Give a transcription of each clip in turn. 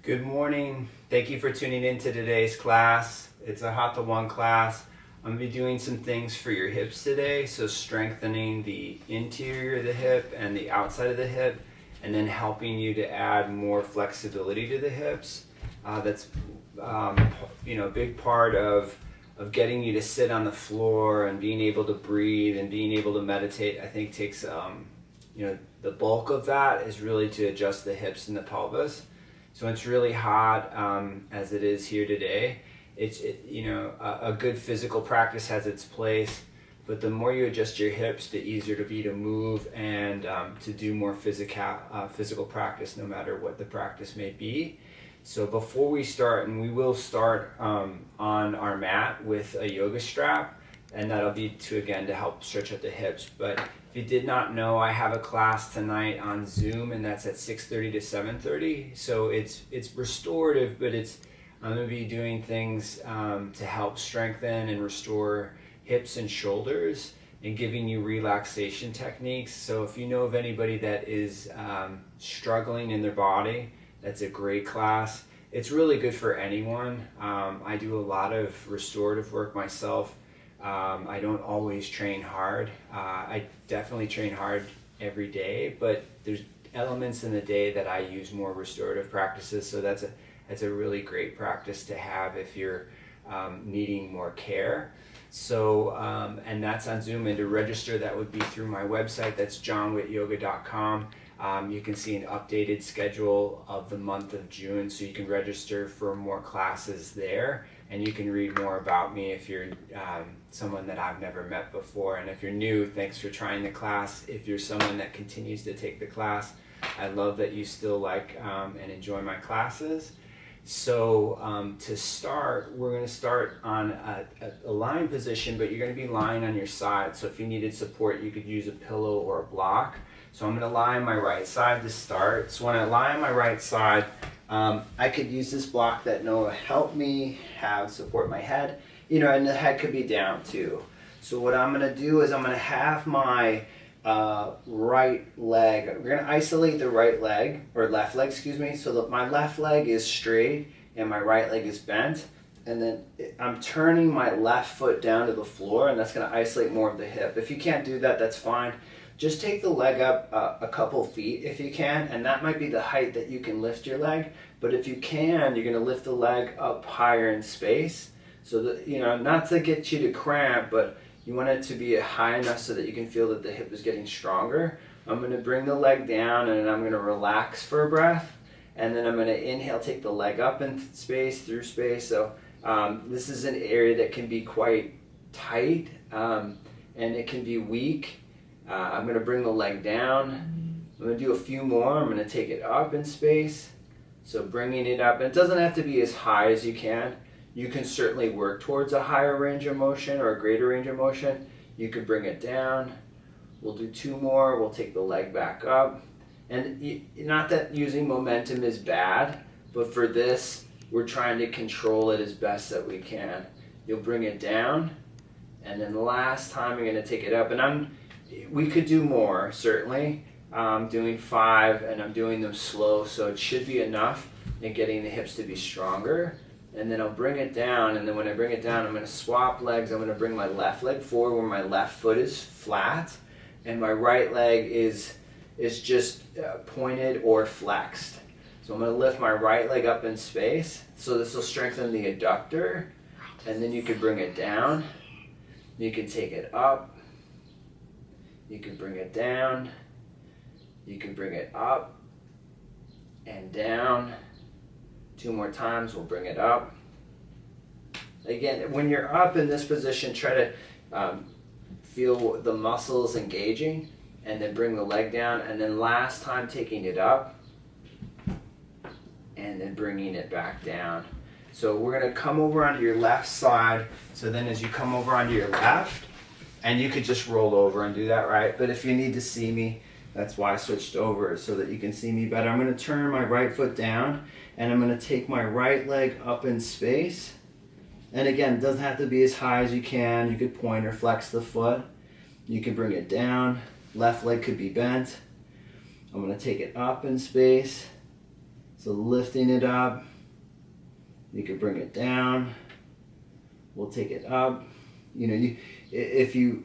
Good morning. Thank you for tuning in to today's class. It's a Hatha 1 class. I'm going to be doing some things for your hips today, so strengthening the interior of the hip and the outside of the hip, and then helping you to add more flexibility to the hips. That's a big part of getting you to sit on the floor and being able to breathe and being able to meditate. I think takes the bulk of that is really to adjust the hips and the pelvis. So it's really hot as it is here today. A good physical practice has its place, but the more you adjust your hips, the easier it'll be to move and to do more physical practice, no matter what the practice may be. So before we start, and we will start on our mat with a yoga strap, and that'll be to help stretch out the hips. But if you did not know, I have a class tonight on Zoom, and that's at 6:30 to 7:30. So it's restorative, but I'm going to be doing things to help strengthen and restore hips and shoulders, and giving you relaxation techniques. So if you know of anybody that is struggling in their body, that's a great class. It's really good for anyone. I do a lot of restorative work myself. I don't always train hard. I definitely train hard every day, but there's elements in the day that I use more restorative practices. So that's a really great practice to have if you're needing more care. So, and that's on Zoom, and to register, that would be through my website. That's jonwittyoga.com. You can see an updated schedule of the month of June, so you can register for more classes there, and you can read more about me if you're someone that I've never met before. And if you're new, thanks for trying the class. If you're someone that continues to take the class, I love that you still like and enjoy my classes. So to start, we're going to start on a lying position, but you're going to be lying on your side. So if you needed support, you could use a pillow or a block. So I'm going to lie on my right side to start. So when I lie on my right side, I could use this block that Noah helped me have support my head, and the head could be down too. So what I'm going to do is I'm going to have my right leg, we're going to isolate the right leg, or left leg, so that my left leg is straight and my right leg is bent, and then I'm turning my left foot down to the floor, and that's going to isolate more of the hip. If you can't do that, that's fine. Just take the leg up a couple feet if you can, and that might be the height that you can lift your leg. But if you can, you're going to lift the leg up higher in space, so that, not to get you to cramp, but you want it to be high enough so that you can feel that the hip is getting stronger. I'm going to bring the leg down, and I'm going to relax for a breath, and then I'm going to inhale, take the leg up in space, through space. So this is an area that can be quite tight, and it can be weak. I'm going to bring the leg down. I'm going to do a few more. I'm going to take it up in space. So bringing it up, and it doesn't have to be as high as you can. You can certainly work towards a higher range of motion or a greater range of motion. You could bring it down. We'll do two more. We'll take the leg back up. And not that using momentum is bad, but for this, we're trying to control it as best that we can. You'll bring it down, and then the last time you're going to take it up. And we could do more, certainly. I'm doing 5, and I'm doing them slow, so it should be enough in getting the hips to be stronger. And then I'll bring it down, and then when I bring it down, I'm going to swap legs. I'm going to bring my left leg forward where my left foot is flat, and my right leg is just pointed or flexed. So I'm going to lift my right leg up in space. So this will strengthen the adductor, and then you can bring it down. You can take it up. You can bring it down. You can bring it up and down. 2 more times, we'll bring it up. Again, when you're up in this position, try to feel the muscles engaging, and then bring the leg down, and then last time taking it up, and then bringing it back down. So we're going to come over onto your left side. So then as you come over onto your left, and you could just roll over and do that, right? But if you need to see me, that's why I switched over, so that you can see me better. I'm going to turn my right foot down, and I'm going to take my right leg up in space. And again, it doesn't have to be as high as you can. You could point or flex the foot. You can bring it down. Left leg could be bent. I'm going to take it up in space. So lifting it up, you could bring it down. We'll take it up. If you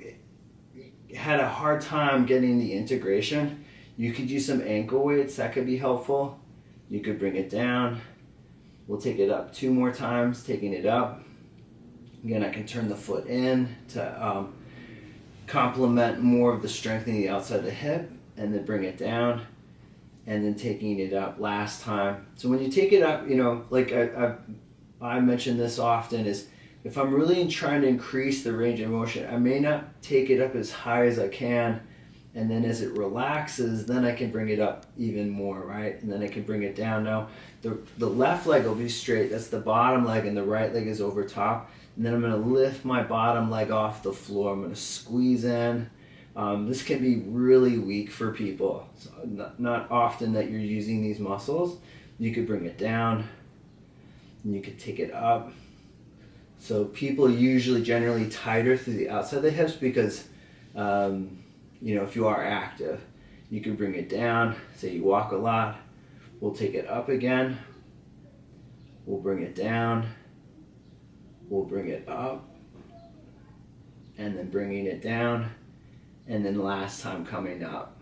had a hard time getting the integration, you could use some ankle weights. That could be helpful. You could bring it down. We'll take it up 2 more times, taking it up. Again, I can turn the foot in to complement more of the strengthening the outside of the hip, and then bring it down, and then taking it up last time. So when you take it up, like I mention this often, is if I'm really trying to increase the range of motion, I may not take it up as high as I can, and then as it relaxes, then I can bring it up even more, right? And then I can bring it down. Now, the left leg will be straight, that's the bottom leg, and the right leg is over top. And then I'm gonna lift my bottom leg off the floor. I'm gonna squeeze in. This can be really weak for people. So not often that you're using these muscles. You could bring it down, and you could take it up. So people usually generally tighter through the outside of the hips because, if you are active, you can bring it down. Say you walk a lot, we'll take it up again. We'll bring it down. We'll bring it up, and then bringing it down, and then last time coming up,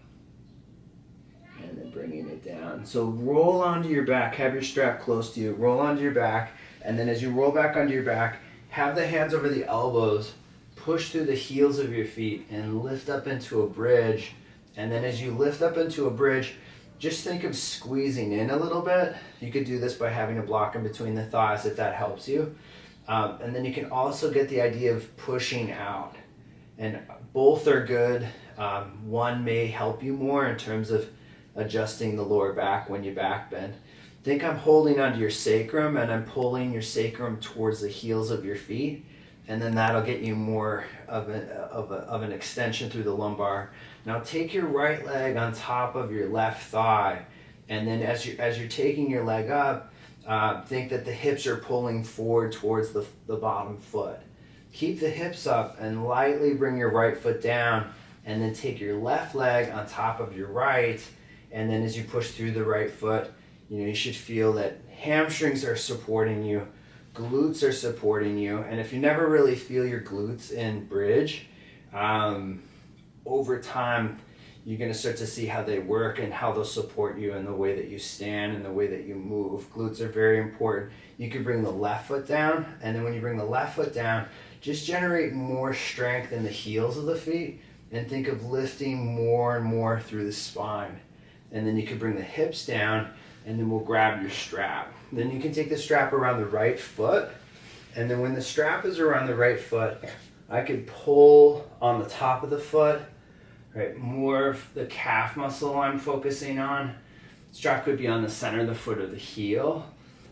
and then bringing it down. So roll onto your back, have your strap close to you, roll onto your back, and then as you roll back onto your back, have the hands over the elbows, push through the heels of your feet, and lift up into a bridge. And then as you lift up into a bridge, just think of squeezing in a little bit. You could do this by having a block in between the thighs if that helps you. And then you can also get the idea of pushing out. And both are good. One may help you more in terms of adjusting the lower back when you back bend. Think I'm holding onto your sacrum, and I'm pulling your sacrum towards the heels of your feet. And then that'll get you more of an extension through the lumbar. Now take your right leg on top of your left thigh. And then as you're taking your leg up, think that the hips are pulling forward towards the bottom foot. Keep the hips up and lightly bring your right foot down, and then take your left leg on top of your right, and then as you push through the right foot, you should feel that hamstrings are supporting you, glutes are supporting you, and if you never really feel your glutes in bridge, over time you're going to start to see how they work and how they'll support you in the way that you stand and the way that you move. Glutes are very important. You can bring the left foot down, and then when you bring the left foot down, just generate more strength in the heels of the feet, and think of lifting more and more through the spine. And then you can bring the hips down, and then we'll grab your strap. Then you can take the strap around the right foot, and then when the strap is around the right foot, I could pull on the top of the foot, right? More of the calf muscle I'm focusing on. Strap could be on the center of the foot or the heel.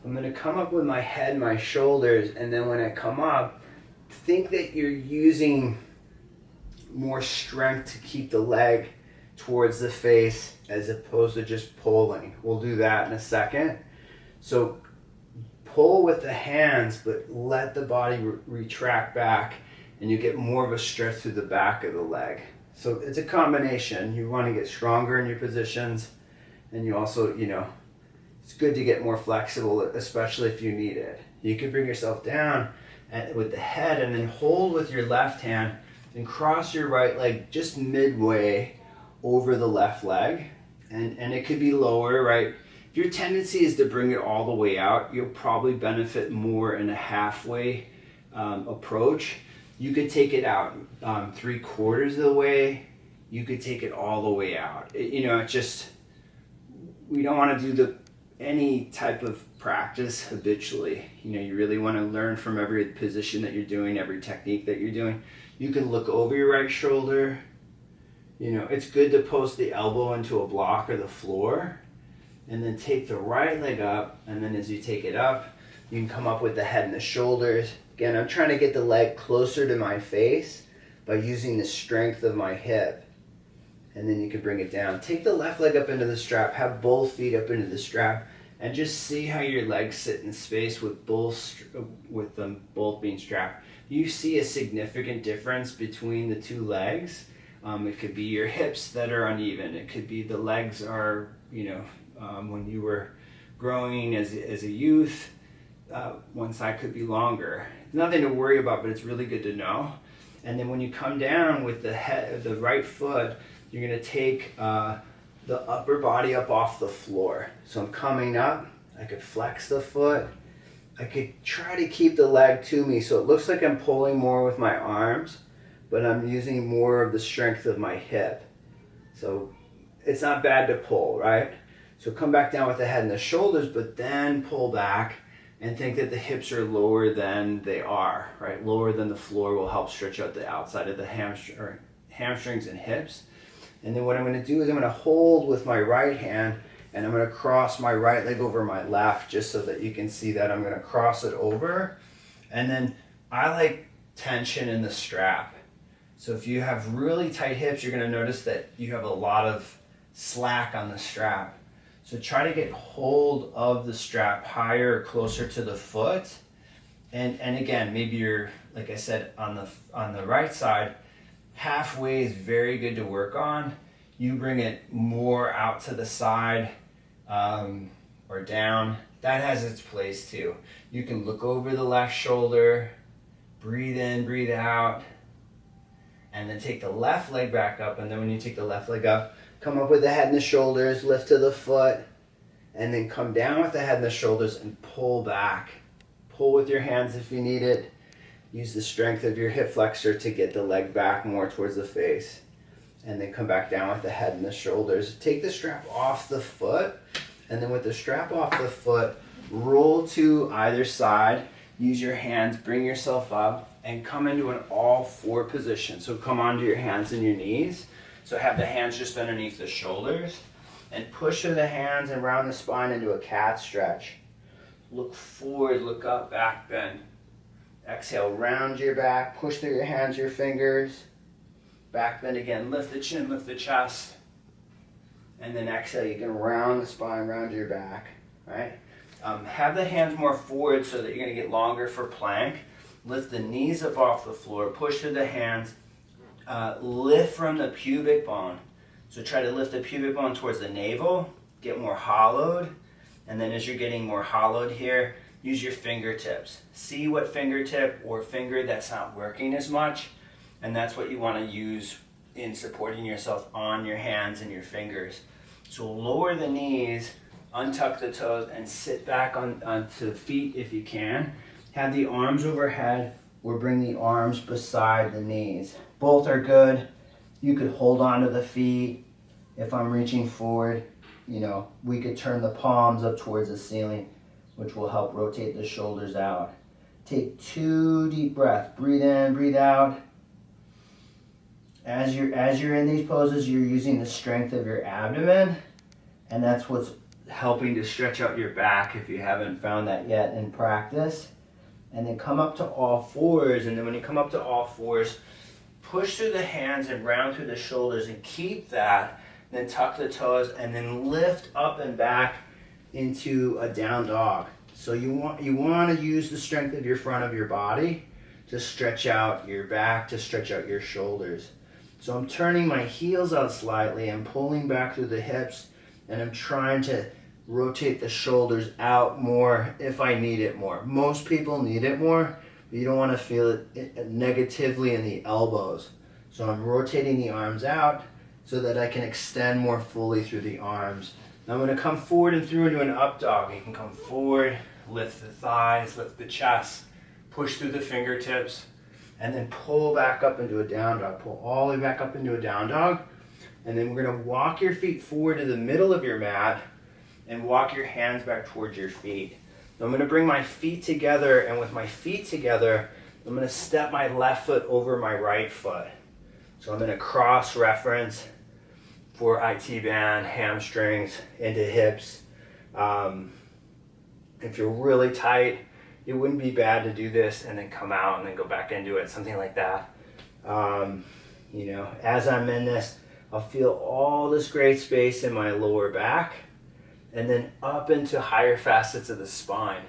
I'm gonna come up with my head, my shoulders, and then when I come up, think that you're using more strength to keep the leg towards the face as opposed to just pulling. We'll do that in a second. So pull with the hands, but let the body retract back, and you get more of a stretch through the back of the leg. So it's a combination. You want to get stronger in your positions, and you also, it's good to get more flexible, especially if you need it. You can bring yourself down with the head, and then hold with your left hand and cross your right leg just midway over the left leg. And it could be lower, right? If your tendency is to bring it all the way out, you'll probably benefit more in a halfway approach. You could take it out 3/4 of the way. You could take it all the way out. It's just, we don't want to do any type of practice habitually. You really want to learn from every position that you're doing, every technique that you're doing. You can look over your right shoulder. It's good to post the elbow into a block or the floor, and then take the right leg up, and then as you take it up, you can come up with the head and the shoulders. Again, I'm trying to get the leg closer to my face by using the strength of my hip. And then you can bring it down. Take the left leg up into the strap, have both feet up into the strap, and just see how your legs sit in space with them both being strapped. You see a significant difference between the two legs. It could be your hips that are uneven. It could be the legs are, when you were growing as a youth. One side could be longer. Nothing to worry about, but it's really good to know. And then when you come down with the right foot, you're going to take the upper body up off the floor. So I'm coming up. I could flex the foot. I could try to keep the leg to me so it looks like I'm pulling more with my arms, but I'm using more of the strength of my hip. So it's not bad to pull, right? So come back down with the head and the shoulders, but then pull back and think that the hips are lower than they are, right? Lower than the floor will help stretch out the outside of the hamstrings and hips. And then what I'm going to do is I'm going to hold with my right hand, and I'm going to cross my right leg over my left, just so that you can see that I'm going to cross it over. And then I like tension in the strap. So if you have really tight hips, you're going to notice that you have a lot of slack on the strap. So try to get hold of the strap higher or closer to the foot. And again, maybe you're, like I said, on the right side, halfway is very good to work on. You bring it more out to the side or down. That has its place too. You can look over the left shoulder, breathe in, breathe out, and then take the left leg back up. And then when you take the left leg up, come up with the head and the shoulders, lift to the foot, and then come down with the head and the shoulders and pull back. Pull with your hands if you need it. Use the strength of your hip flexor to get the leg back more towards the face. And then come back down with the head and the shoulders. Take the strap off the foot, and then with the strap off the foot, roll to either side. Use your hands, bring yourself up, and come into an all-four position. So come onto your hands and your knees. So have the hands just underneath the shoulders, and push through the hands and round the spine into a cat stretch. Look forward, look up, back bend. Exhale, round your back, push through your hands, your fingers. Back bend again, lift the chin, lift the chest. And then exhale, you can round the spine, round your back, right? Have the hands more forward so that you're going to get longer for plank. Lift the knees up off the floor, push through the hands. Lift from the pubic bone. So try to lift the pubic bone towards the navel, get more hollowed. And then as you're getting more hollowed here, use your fingertips. See what fingertip or finger that's not working as much. And that's what you want to use in supporting yourself on your hands and your fingers. So lower the knees, untuck the toes, and sit back onto the feet if you can. Have the arms overhead or bring the arms beside the knees. Both are good. You could hold on to the feet. If I'm reaching forward, we could turn the palms up towards the ceiling, which will help rotate the shoulders out. Take 2 deep breaths. Breathe in, breathe out. As you're in these poses, you're using the strength of your abdomen, and that's what's helping to stretch out your back if you haven't found that yet in practice. And then come up to all fours, and then when you come up to all fours, push through the hands and round through the shoulders and keep that. Then tuck the toes and then lift up and back into a down dog. So you want to use the strength of your front of your body to stretch out your back, to stretch out your shoulders. So I'm turning my heels out slightly, I'm pulling back through the hips, and I'm trying to rotate the shoulders out more if I need it more. Most people need it more, but you don't want to feel it negatively in the elbows. So I'm rotating the arms out so that I can extend more fully through the arms. Now I'm going to come forward and through into an up dog. You can come forward, lift the thighs, lift the chest, push through the fingertips, and then pull back up into a down dog. Pull all the way back up into a down dog. And then we're going to walk your feet forward to the middle of your mat and walk your hands back towards your feet. Now I'm going to bring my feet together, and with my feet together, I'm going to step my left foot over my right foot. So I'm going to cross-reference for IT band, hamstrings, into hips. If you're really tight, it wouldn't be bad to do this and then come out and then go back into it, something like that. As I'm in this, I'll feel all this great space in my lower back and then up into higher facets of the spine.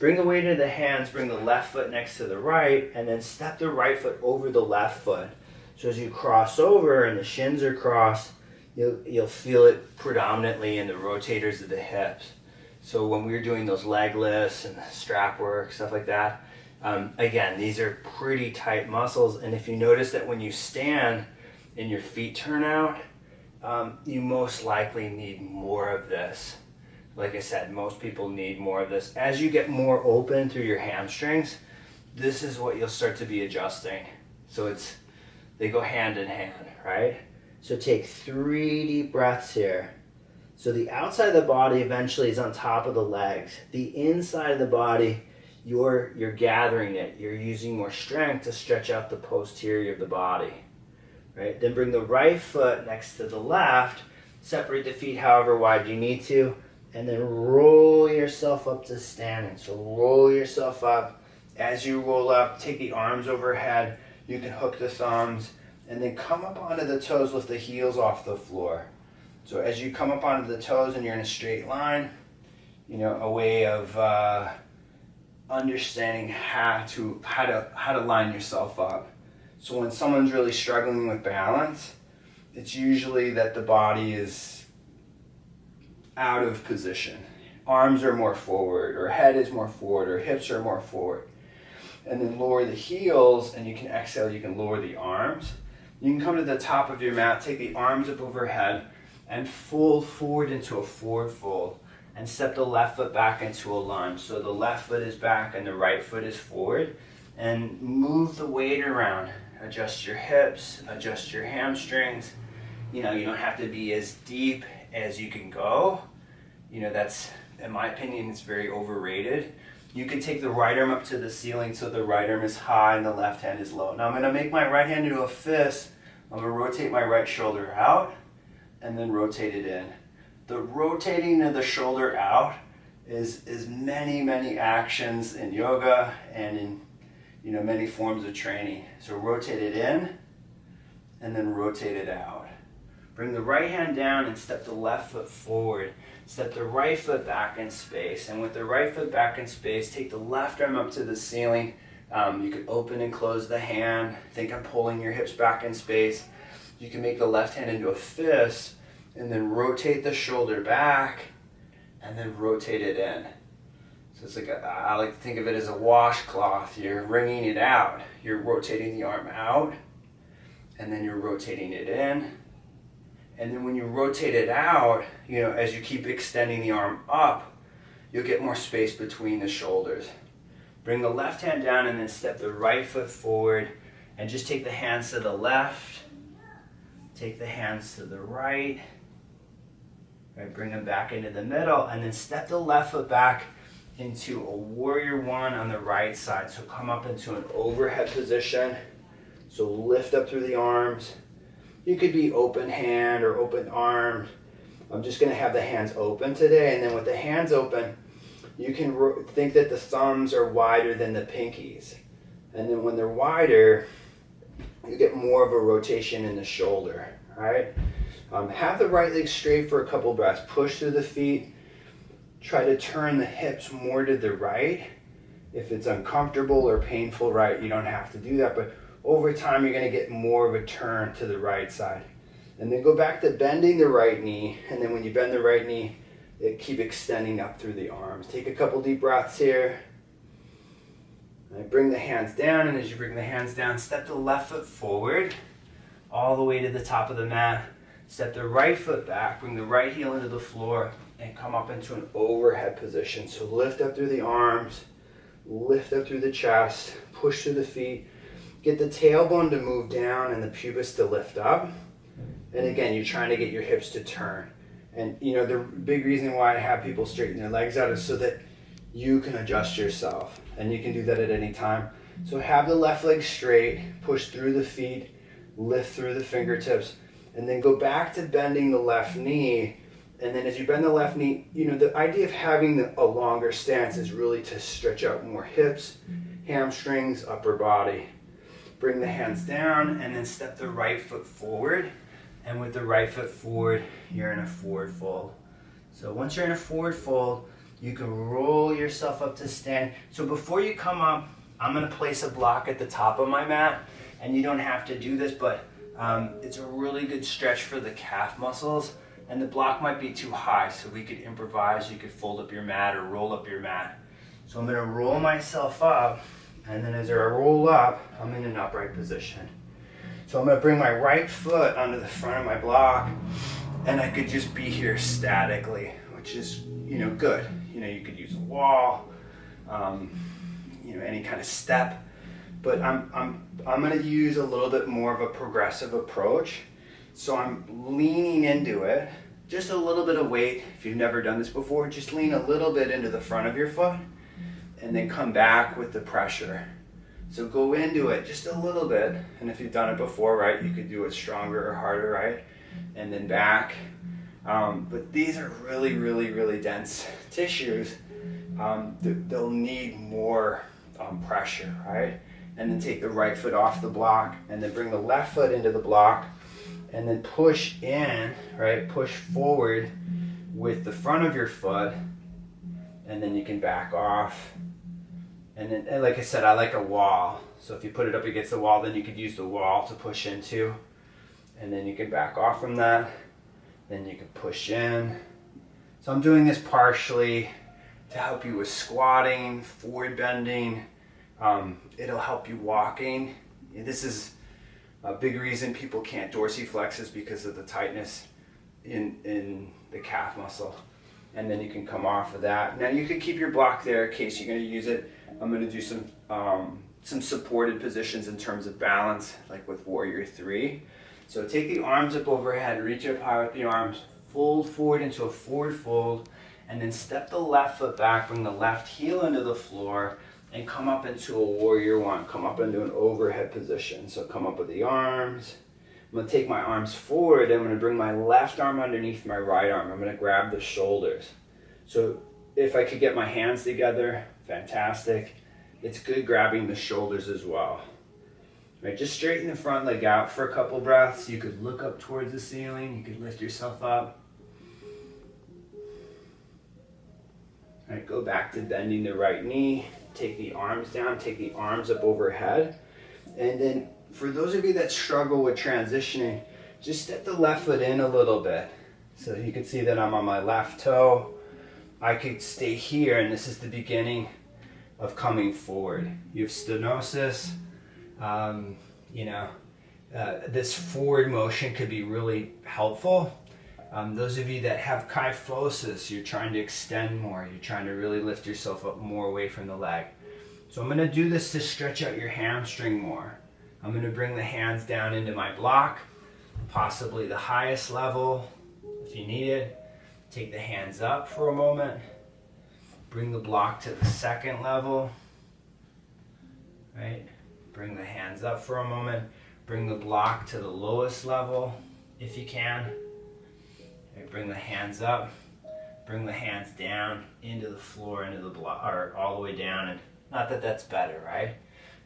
Bring the weight into the hands, bring the left foot next to the right, and then step the right foot over the left foot. So as you cross over and the shins are crossed, you'll feel it predominantly in the rotators of the hips. So when we were doing those leg lifts and strap work, stuff like that, again, these are pretty tight muscles. And if you notice that when you stand and your feet turn out, you most likely need more of this. Like I said, most people need more of this. As you get more open through your hamstrings, this is what you'll start to be adjusting. So they go hand in hand, right? So take 3 deep breaths here. So the outside of the body eventually is on top of the legs. The inside of the body, you're gathering it. You're using more strength to stretch out the posterior of the body, right? Then bring the right foot next to the left. Separate the feet however wide you need to. And then roll yourself up to standing. So roll yourself up. As you roll up, take the arms overhead. You can hook the thumbs. And then come up onto the toes, lift the heels off the floor. So as you come up onto the toes and you're in a straight line, a way of understanding how to line yourself up. So when someone's really struggling with balance, it's usually that the body is out of position. Arms are more forward, or head is more forward, or hips are more forward. And then lower the heels, and you can exhale, you can lower the arms. You can come to the top of your mat, take the arms up overhead, and fold forward into a forward fold. And step the left foot back into a lunge. So the left foot is back and the right foot is forward. And move the weight around. Adjust your hips, adjust your hamstrings. You don't have to be as deep as you can go. That's, in my opinion, it's very overrated. You can take the right arm up to the ceiling so the right arm is high and the left hand is low. Now I'm going to make my right hand into a fist. I'm going to rotate my right shoulder out and then rotate it in. The rotating of the shoulder out is many actions in yoga and in many forms of training. So rotate it in and then rotate it out. Bring the right hand down and step the left foot forward. Step the right foot back in space. And with the right foot back in space, take the left arm up to the ceiling. You can open and close the hand. Think I'm pulling your hips back in space. You can make the left hand into a fist and then rotate the shoulder back and then rotate it in. So it's I like to think of it as a washcloth. You're wringing it out. You're rotating the arm out and then you're rotating it in. And then when you rotate it out, as you keep extending the arm up, you'll get more space between the shoulders. Bring the left hand down and then step the right foot forward and just take the hands to the left, take the hands to the right, bring them back into the middle and then step the left foot back into a warrior one on the right side. So come up into an overhead position. So lift up through the arms. You could be open hand or open arm. I'm just going to have the hands open today. And then with the hands open, you can think that the thumbs are wider than the pinkies. And then when they're wider, you get more of a rotation in the shoulder, all right? Have the right leg straight for a couple breaths. Push through the feet. Try to turn the hips more to the right. If it's uncomfortable or painful, right, you don't have to do that. But over time, you're going to get more of a turn to the right side. And then go back to bending the right knee. And then when you bend the right knee, keep extending up through the arms. Take a couple deep breaths here. Bring the hands down. And as you bring the hands down, step the left foot forward all the way to the top of the mat. Step the right foot back. Bring the right heel into the floor and come up into an overhead position. So lift up through the arms. Lift up through the chest. Push through the feet. Get the tailbone to move down and the pubis to lift up. And again, you're trying to get your hips to turn. And the big reason why I have people straighten their legs out is so that you can adjust yourself. And you can do that at any time. So have the left leg straight, push through the feet, lift through the fingertips, and then go back to bending the left knee. And then as you bend the left knee, the idea of having a longer stance is really to stretch out more hips, hamstrings, upper body. Bring the hands down and then step the right foot forward. And with the right foot forward, you're in a forward fold. So once you're in a forward fold, you can roll yourself up to stand. So before you come up, I'm going to place a block at the top of my mat. And you don't have to do this, but it's a really good stretch for the calf muscles and the block might be too high, so we could improvise. You could fold up your mat or roll up your mat. So I'm gonna roll myself up, and then as I roll up, I'm in an upright position. So I'm gonna bring my right foot onto the front of my block, and I could just be here statically, which is, good. You could use a wall, any kind of step, but I'm gonna use a little bit more of a progressive approach. So I'm leaning into it, just a little bit of weight. If you've never done this before, just lean a little bit into the front of your foot, and then come back with the pressure. So go into it just a little bit, and if you've done it before, right, you could do it stronger or harder, right? And then back. But these are really, really, really dense tissues. They'll need more pressure, right? And then take the right foot off the block, and then bring the left foot into the block, and then push in, right? Push forward with the front of your foot, and then you can back off. And like I said, I like a wall. So if you put it up against the wall, then you could use the wall to push into. And then you can back off from that. Then you can push in. So I'm doing this partially to help you with squatting, forward bending. It'll help you walking. This is a big reason people can't dorsiflex is because of the tightness in the calf muscle. And then you can come off of that. Now you can keep your block there in case you're going to use it. I'm going to do some supported positions in terms of balance, like with Warrior 3. So take the arms up overhead, reach up high with the arms, fold forward into a forward fold, and then step the left foot back, bring the left heel into the floor, and come up into a Warrior 1. Come up into an overhead position. So come up with the arms. I'm going to take my arms forward, and I'm going to bring my left arm underneath my right arm. I'm going to grab the shoulders. So if I could get my hands together, fantastic. It's good grabbing the shoulders as well. Right, just straighten the front leg out for a couple breaths. You could look up towards the ceiling. You could lift yourself up. All right, go back to bending the right knee. Take the arms down. Take the arms up overhead. And then for those of you that struggle with transitioning, just step the left foot in a little bit. So you can see that I'm on my left toe. I could stay here, and this is the beginning of coming forward. You have stenosis. This forward motion could be really helpful. Those of you that have kyphosis, you're trying to extend more. You're trying to really lift yourself up more away from the leg. So I'm going to do this to stretch out your hamstring more. I'm going to bring the hands down into my block, possibly the highest level if you need it. Take the hands up for a moment. Bring the block to the second level. Right? Bring the hands up for a moment. Bring the block to the lowest level if you can. Okay, bring the hands up. Bring the hands down into the floor, into the block, or all the way down. And not that that's better, right?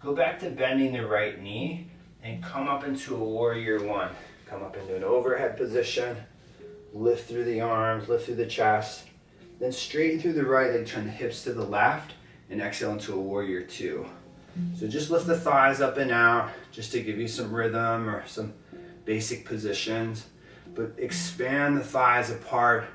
Go back to bending the right knee and come up into a Warrior 1. Come up into an overhead position. Lift through the arms, lift through the chest. Then straighten through the right leg, turn the hips to the left, and exhale into a Warrior 2. So just lift the thighs up and out, just to give you some rhythm or some basic positions. But expand the thighs apart,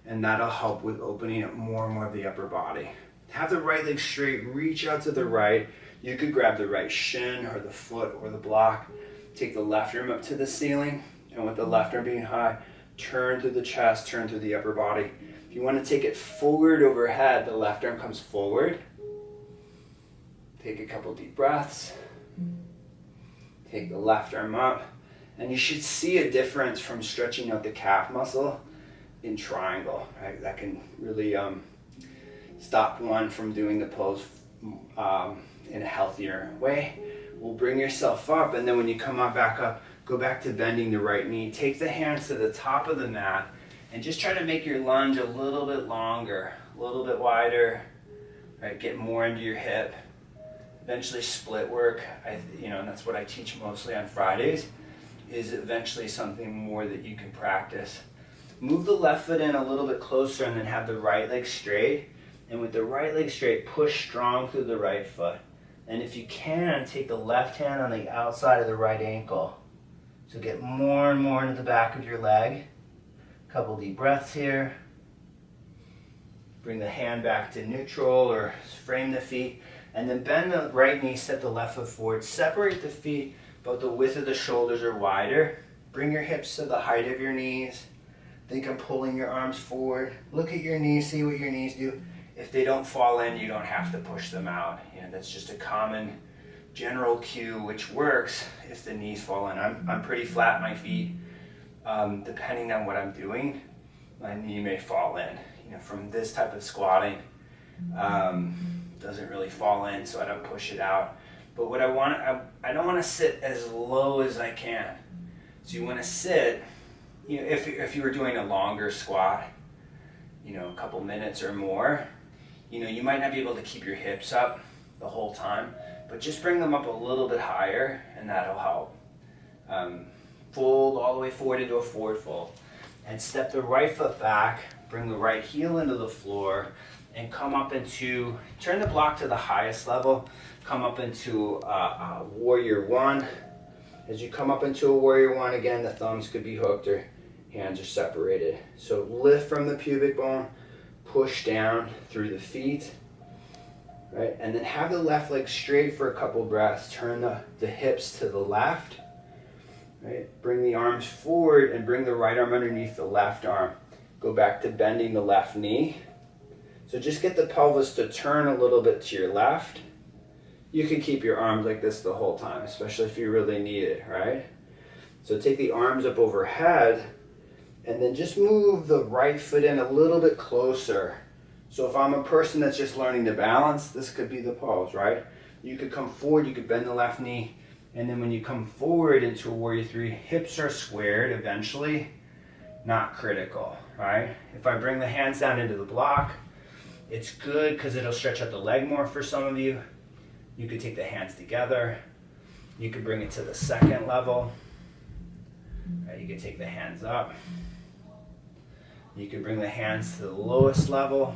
and that'll help with opening up more and more of the upper body. Have the right leg straight, reach out to the right. You could grab the right shin or the foot or the block. Take the left arm up to the ceiling, and with the left arm being high, turn through the chest, turn through the upper body. If you want to take it forward overhead, the left arm comes forward. Take a couple deep breaths. Take the left arm up. And you should see a difference from stretching out the calf muscle in triangle, right? That can really stop one from doing the pose in a healthier way. We'll bring yourself up, and then when you come on back up, go back to bending the right knee. Take the hands to the top of the mat, and just try to make your lunge a little bit longer, a little bit wider, right? Get more into your hip. Eventually split work, and that's what I teach mostly on Fridays, is eventually something more that you can practice. Move the left foot in a little bit closer, and then have the right leg straight. And with the right leg straight, push strong through the right foot. And if you can, take the left hand on the outside of the right ankle. So get more and more into the back of your leg. Couple deep breaths here. Bring the hand back to neutral or frame the feet. And then bend the right knee, step the left foot forward. Separate the feet, but the width of the shoulders are wider. Bring your hips to the height of your knees. Think of pulling your arms forward. Look at your knees, see what your knees do. If they don't fall in, you don't have to push them out. That's just a common general cue, which works if the knees fall in. I'm pretty flat, my feet. Depending on what I'm doing, my knee may fall in. From this type of squatting, doesn't really fall in, so I don't push it out. But what I don't want to sit as low as I can. So you want to sit, if you were doing a longer squat, a couple minutes or more, you might not be able to keep your hips up the whole time, but just bring them up a little bit higher, and that'll help. Fold all the way forward into a forward fold, and step the right foot back, bring the right heel into the floor, and come up into, turn the block to the highest level, come up into warrior one. As you come up into a warrior one, again, the thumbs could be hooked or hands are separated. So lift from the pubic bone, push down through the feet, right? And then have the left leg straight for a couple breaths. Turn the hips to the left, right? Bring the arms forward and bring the right arm underneath the left arm. Go back to bending the left knee. So just get the pelvis to turn a little bit to your left. You can keep your arms like this the whole time, especially if you really need it, right? So take the arms up overhead and then just move the right foot in a little bit closer. So if I'm a person that's just learning to balance, this could be the pose, right? You could come forward, you could bend the left knee, and then when you come forward into a warrior three, hips are squared eventually, not critical, right? If I bring the hands down into the block, it's good because it'll stretch out the leg more for some of you. You could take the hands together. You could bring it to the second level. Right, you could take the hands up. You could bring the hands to the lowest level.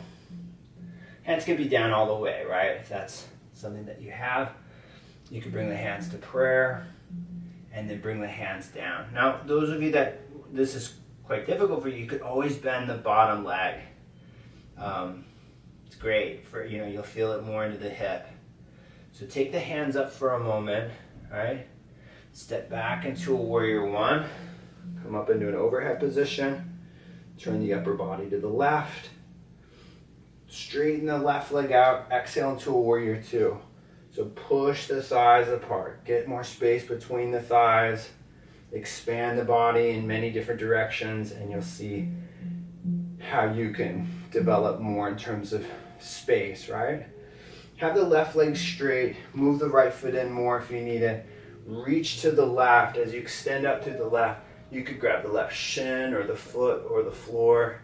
Hands can be down all the way, right? If that's something that you have. You could bring the hands to prayer and then bring the hands down. Now, those of you that this is quite difficult for you, you could always bend the bottom leg. It's great for, you'll feel it more into the hip. So take the hands up for a moment, right? Step back into a warrior one. Come up into an overhead position. Turn the upper body to the left. Straighten the left leg out. Exhale into a warrior two. So push the thighs apart. Get more space between the thighs. Expand the body in many different directions, and you'll see how you can develop more in terms of space, right? Have the left leg straight. Move the right foot in more if you need it. Reach to the left. As you extend up to the left, you could grab the left shin or the foot or the floor.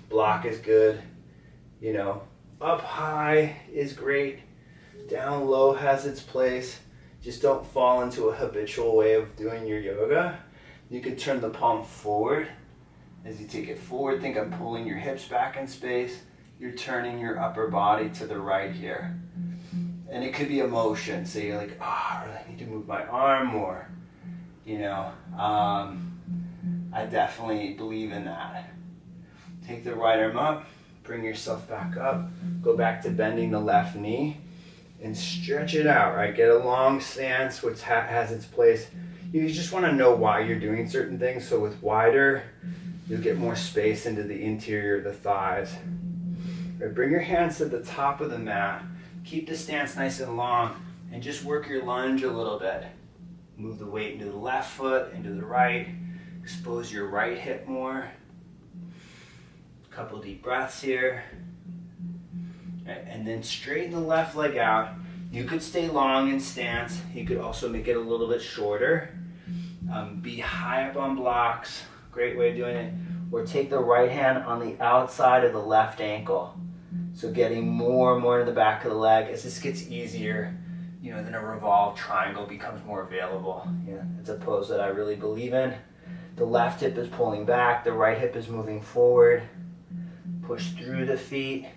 Block is good. Up high is great. Down low has its place. Just don't fall into a habitual way of doing your yoga. You could turn the palm forward. As you take it forward, think of pulling your hips back in space. You're turning your upper body to the right here. And it could be a motion. So you're like, I really need to move my arm more. I definitely believe in that. Take the right arm up, bring yourself back up, go back to bending the left knee, and stretch it out, right? Get a long stance, which has its place. You just want to know why you're doing certain things. So with wider, you'll get more space into the interior of the thighs. Right, bring your hands to the top of the mat. Keep the stance nice and long, and just work your lunge a little bit. Move the weight into the left foot, into the right. Expose your right hip more. A couple deep breaths here. Right, and then straighten the left leg out. You could stay long in stance. You could also make it a little bit shorter. Be high up on blocks. Great way of doing it. Or take the right hand on the outside of the left ankle. So getting more and more to the back of the leg. As this gets easier, then a revolved triangle becomes more available. It's a pose that I really believe in. The left hip is pulling back. The right hip is moving forward. Push through the feet.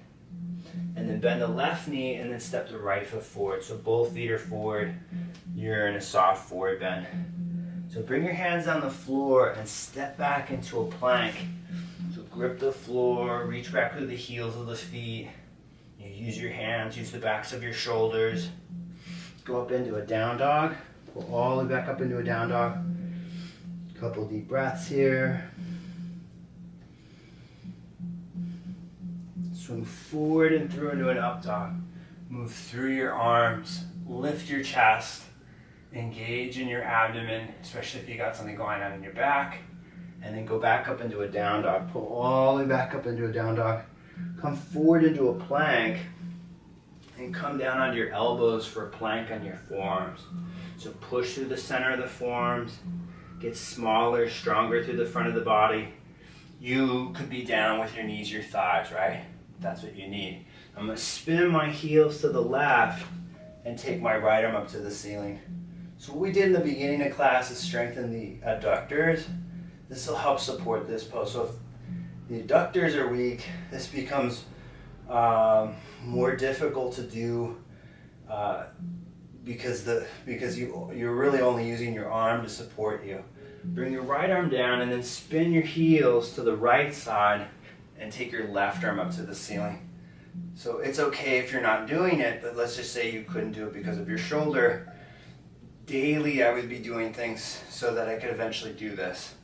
And then bend the left knee and then step the right foot forward. So both feet are forward. You're in a soft forward bend. So bring your hands on the floor and step back into a plank. So grip the floor, reach back through the heels of the feet. You use your hands, use the backs of your shoulders. Go up into a down dog. Pull all the way back up into a down dog. Couple deep breaths here. Swing forward and through into an up dog. Move through your arms, lift your chest, engage in your abdomen, especially if you got something going on in your back. And then go back up into a down dog. Pull all the way back up into a down dog. Come forward into a plank and come down onto your elbows for a plank on your forearms. So push through the center of the forearms, get smaller, stronger through the front of the body. You could be down with your knees, your thighs, right? That's what you need. I'm going to spin my heels to the left and take my right arm up to the ceiling. So what we did in the beginning of class is strengthen the adductors. This will help support this pose. So if the adductors are weak, this becomes more difficult to do because you're really only using your arm to support you. Bring your right arm down and then spin your heels to the right side and take your left arm up to the ceiling. So it's okay if you're not doing it, but let's just say you couldn't do it because of your shoulder. Daily I would be doing things so that I could eventually do this.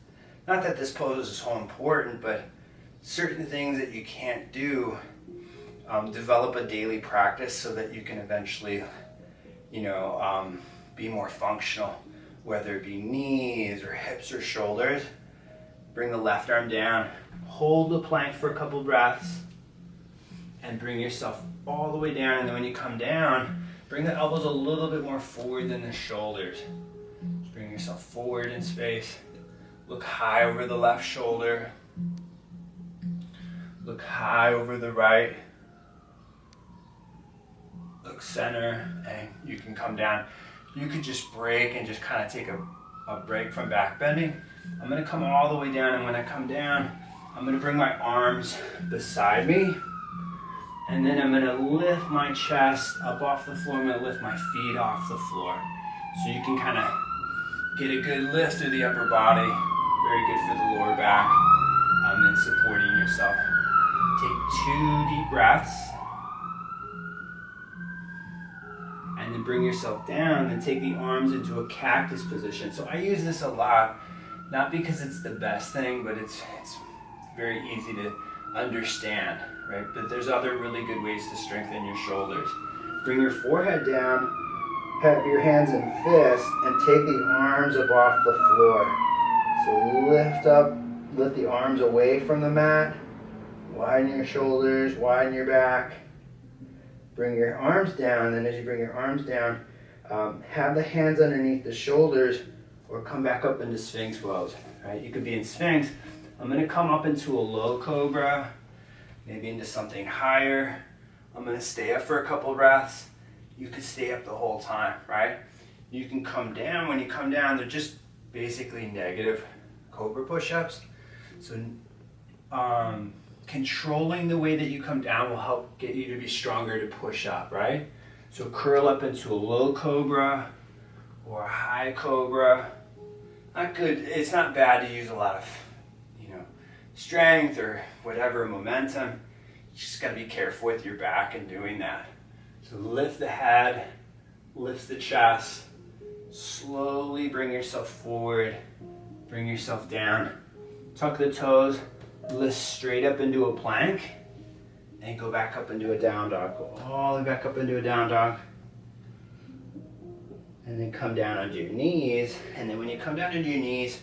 Not that this pose is so important, but certain things that you can't do, develop a daily practice so that you can eventually, be more functional, whether it be knees or hips or shoulders. Bring the left arm down, hold the plank for a couple breaths, and bring yourself all the way down. And then when you come down, bring the elbows a little bit more forward than the shoulders. Just bring yourself forward in space. Look high over the left shoulder. Look high over the right. Look center, and you can come down. You could just break and just kind of take a break from back bending. I'm going to come all the way down, and when I come down, I'm going to bring my arms beside me, and then I'm going to lift my chest up off the floor. I'm going to lift my feet off the floor. So you can kind of get a good lift through the upper body. Very good for the lower back and supporting yourself. Take 2 deep breaths. And then bring yourself down and take the arms into a cactus position. So I use this a lot, not because it's the best thing, but it's very easy to understand, right? But there's other really good ways to strengthen your shoulders. Bring your forehead down, have your hands in fists, and take the arms up off the floor. So lift the arms away from the mat, widen your shoulders, widen your back. Bring your arms down, and as you bring your arms down, have the hands underneath the shoulders or come back up into Sphinx pose. Right? You could be in Sphinx. I'm going to come up into a low cobra, maybe into something higher. I'm going to stay up for a couple breaths. You could stay up the whole time, right? You can come down. When you come down, they're just basically negative cobra push-ups. So controlling the way that you come down will help get you to be stronger to push up, right? So curl up into a low cobra or a high cobra. Not good. It's not bad to use a lot of, strength or whatever, momentum. You just got to be careful with your back in doing that. So lift the head, lift the chest, slowly bring yourself forward, bring yourself down, tuck the toes, lift straight up into a plank, and go back up into a down dog. Go all the way back up into a down dog. And then come down onto your knees. And then when you come down onto your knees,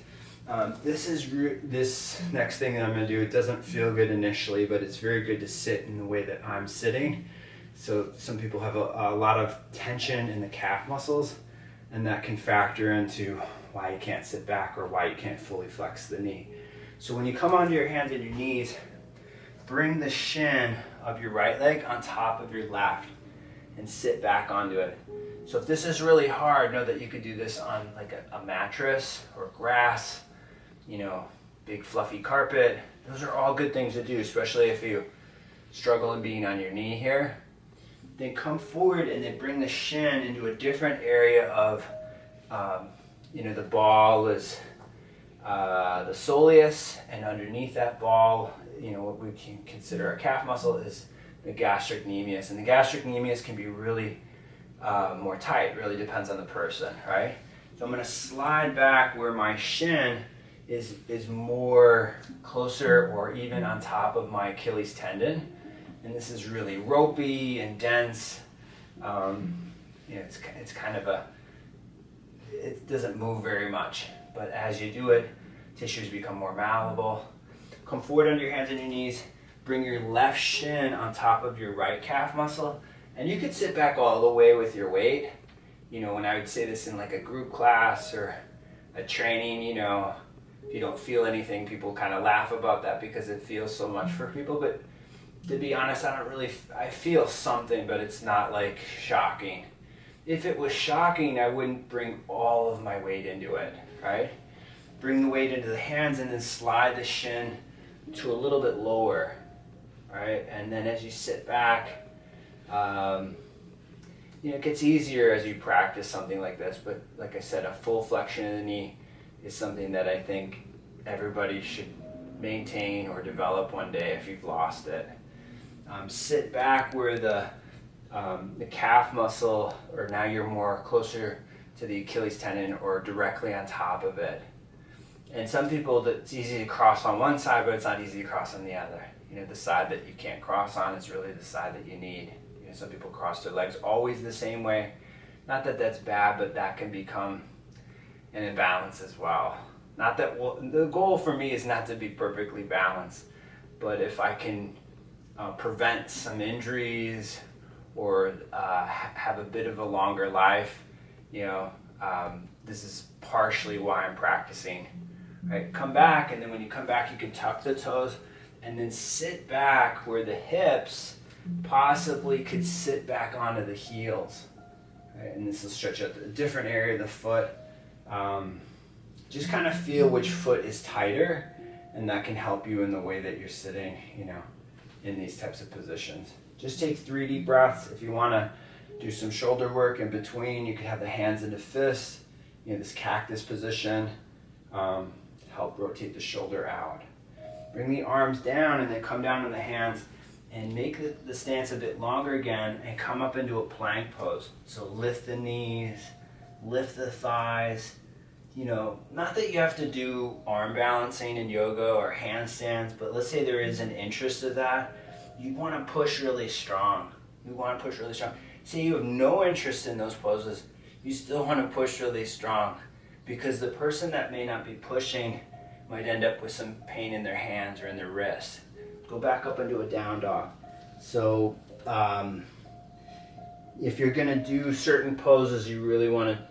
this next thing that I'm going to do, it doesn't feel good initially, but it's very good to sit in the way that I'm sitting. So some people have a lot of tension in the calf muscles, and that can factor into why you can't sit back or why you can't fully flex the knee. So when you come onto your hands and your knees, bring the shin of your right leg on top of your left and sit back onto it. So if this is really hard, know that you could do this on like a mattress or grass, big fluffy carpet. Those are all good things to do, especially if you struggle in being on your knee here. Then come forward and then bring the shin into a different area of the ball is the soleus, and underneath that ball, what we can consider a calf muscle is the gastrocnemius. And the gastrocnemius can be really more tight, really depends on the person, right? So I'm going to slide back where my shin is more closer or even on top of my Achilles tendon. And this is really ropey and dense. It's kind of it doesn't move very much. But as you do it, tissues become more malleable. Come forward on your hands and your knees. Bring your left shin on top of your right calf muscle. And you could sit back all the way with your weight. When I would say this in like a group class or a training, if you don't feel anything, people kind of laugh about that because it feels so much for people. But to be honest, I feel something, but it's not like shocking. If it was shocking, I wouldn't bring all of my weight into it, right? Bring the weight into the hands and then slide the shin to a little bit lower, right? And then as you sit back, it gets easier as you practice something like this. But like I said, a full flexion of the knee is something that I think everybody should maintain or develop one day if you've lost it. Sit back where the calf muscle, or now you're more closer to the Achilles tendon or directly on top of it. And some people, it's easy to cross on one side, but it's not easy to cross on the other. The side that you can't cross on is really the side that you need. Some people cross their legs always the same way. Not that that's bad, but that can become an imbalance as well. Not that the goal for me is not to be perfectly balanced, but if I can prevent some injuries or have a bit of a longer life, this is partially why I'm practicing. Right? Come back, and then when you come back, you can tuck the toes, and then sit back where the hips possibly could sit back onto the heels. Right? And this will stretch out a different area of the foot. Just kind of feel which foot is tighter, and that can help you in the way that you're sitting, in these types of positions. Just take 3 deep breaths. If you want to do some shoulder work in between, you could have the hands into fists, this cactus position, help rotate the shoulder out. Bring the arms down and then come down on the hands and make the stance a bit longer again and come up into a plank pose. So lift the knees, lift the thighs. Not that you have to do arm balancing in yoga or handstands, but let's say there is an interest of that. You want to push really strong. Say you have no interest in those poses, you still want to push really strong, because the person that may not be pushing might end up with some pain in their hands or in their wrists. Go back up into a down dog. So if you're going to do certain poses, you really want to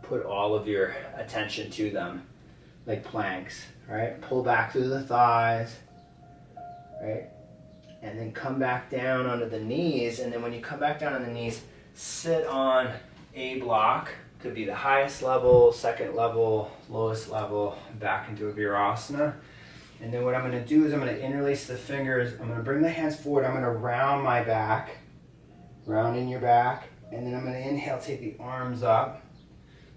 put all of your attention to them, like planks, right? Pull back through the thighs, right? And then come back down onto the knees. And then when you come back down on the knees, sit on a block. Could be the highest level, second level, lowest level, back into a virasana. And then what I'm going to do is I'm going to interlace the fingers. I'm going to bring the hands forward. I'm going to round my back, round in your back. And then I'm going to inhale, take the arms up.